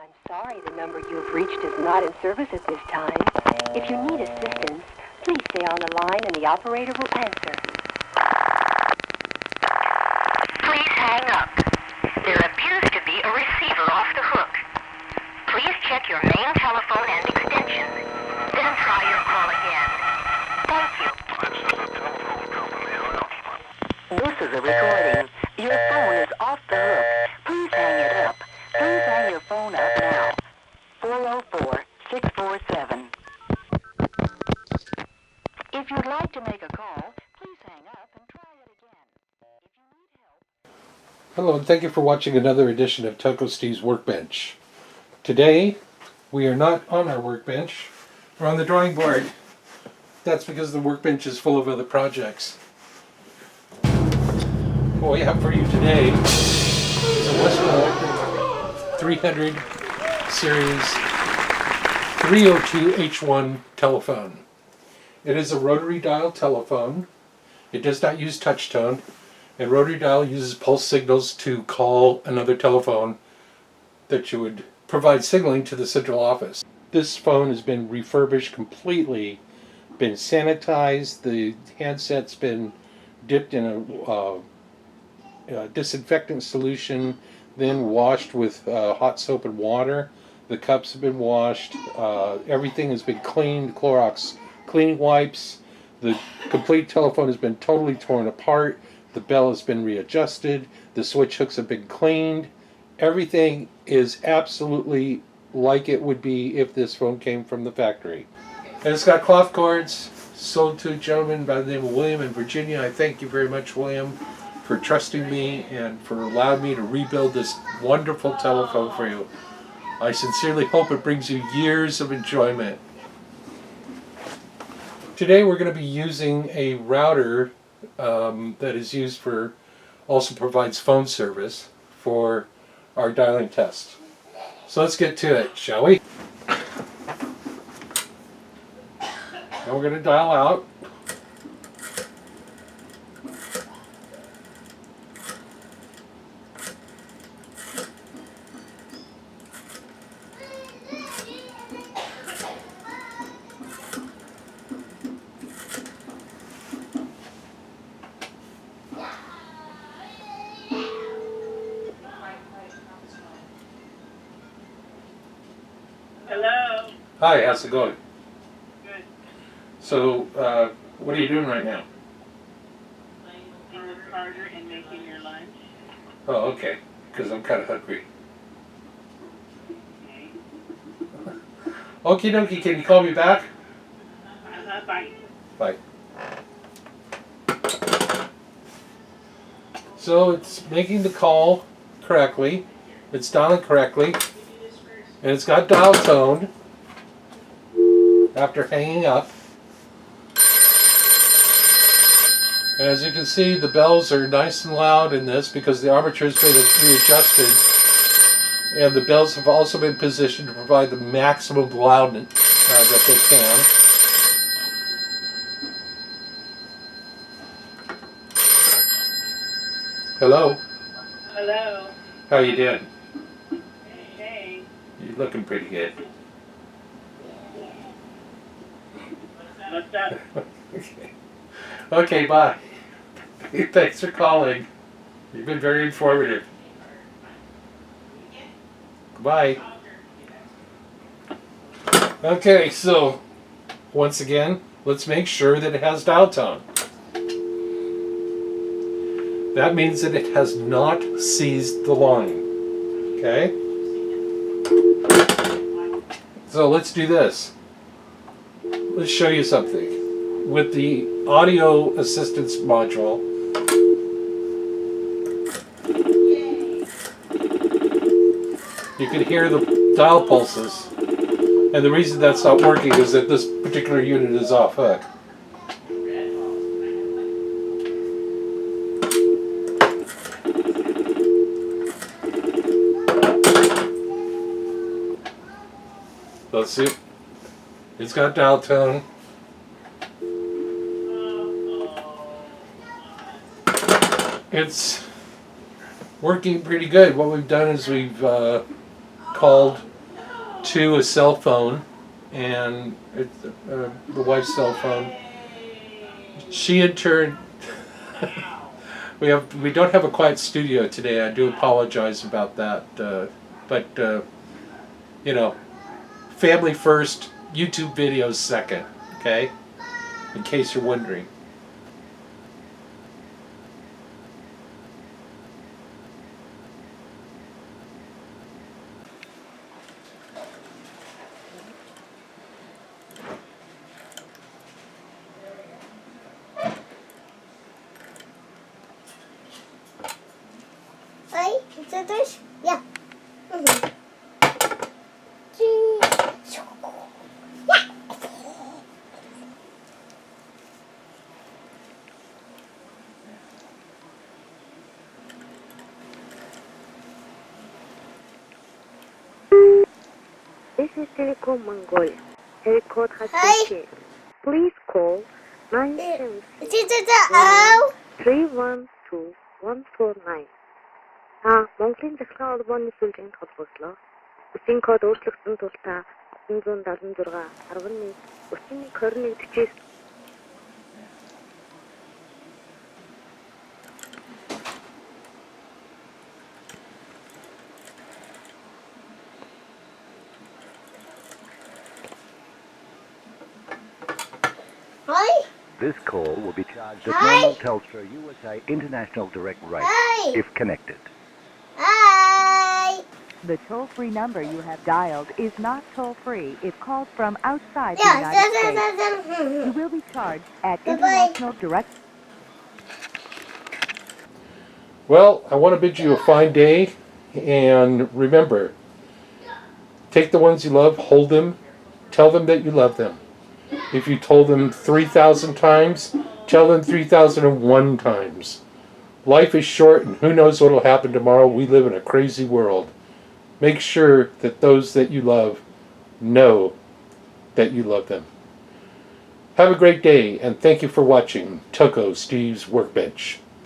I'm sorry the number you've reached is not in service at this time. If you need assistance, please stay on the line and the operator will answer. Please hang up. There appears to be a receiver off the hook. Please check your main telephone and extension. Then try your call again. Thank you. This is a recording. Your phone is off the hook. Please hang it up. Please hang your phone up now. 404-647. If you'd like to make a call, please hang up and try it again. If you need help... Hello, and thank you for watching another edition of TelcoSteve's Workbench. Today, we are not on our workbench. We're on the drawing board. That's because the workbench is full of other projects. What we have for you today is a Westport 300 Series 302H1 telephone. It is a rotary dial telephone. It does not use touch tone, and rotary dial uses pulse signals to call another telephone that you would provide signaling to the central office. This phone has been refurbished completely, been sanitized, the handset's been dipped in a disinfectant solution, then washed with hot soap and water. The cups have been washed, everything has been cleaned, Clorox cleaning wipes. The complete telephone has been totally torn apart. The bell has been readjusted. The switch hooks have been cleaned. Everything is absolutely like it would be if this phone came from the factory. And it's got cloth cords, sold to a gentleman by the name of William in Virginia. I thank you very much, William, for trusting me and for allowing me to rebuild this wonderful telephone for you. I sincerely hope it brings you years of enjoyment. Today we're going to be using a router that is used for, also provides phone service for our dialing test. So let's get to it, shall we? Now we're going to dial out. Hello. Hi, how's it going? Good. So, what are you doing right now? In the Carter and making your lunch. Oh, okay, because I'm kind of hungry. Okay. Okie dokie, can you call me back? Bye. Bye. So it's making the call correctly, it's dialing correctly, and it's got dial tone after hanging up. And as you can see, the bells are nice and loud in this because the armature has been readjusted, and the bells have also been positioned to provide the maximum loudness that they can. Hello. Hello. How you doing? Hey. You're looking pretty good. What's up? Okay, bye. Thanks for calling. You've been very informative. Bye. Okay, so once again, let's make sure that it has dial tone. That means that it has not seized the line. Okay? So let's do this. Let's show you something. With the audio assistance module, you can hear the dial pulses. And the reason that's not working is that this particular unit is off hook. Let's see. It's got dial tone. It's working pretty good. What we've done is we've called to a cell phone, and the wife's cell phone. She in turn, we don't have a quiet studio today. I do apologize about that, but you know, family first, YouTube videos second. Okay, in case you're wondering. Oi, você dois? Yeah. This is Telecom Mongolia. Area code has Hi. been changed. Please call 976 Ау! 312149. Монголын захиргааны холбооны сүлжээнд холбоослоо. Үсгийн код өөрчлөгдсөн тул та 976 11 31 21 49. Hi. This call will be charged at Hi. normal Telstra USA International Direct rate Hi. if connected. Hi. The toll-free number you have dialed is not toll-free. It calls from outside the Yeah, United States. You will be charged at Bye-bye. International Direct. Well, I want to bid you a fine day, and remember, take the ones you love, hold them, tell them that you love them. If you told them 3,000 times, tell them 3,001 times. Life is short, and who knows what will happen tomorrow. We live in a crazy world. Make sure that those that you love know that you love them. Have a great day, and thank you for watching TelcoSteve's Workbench.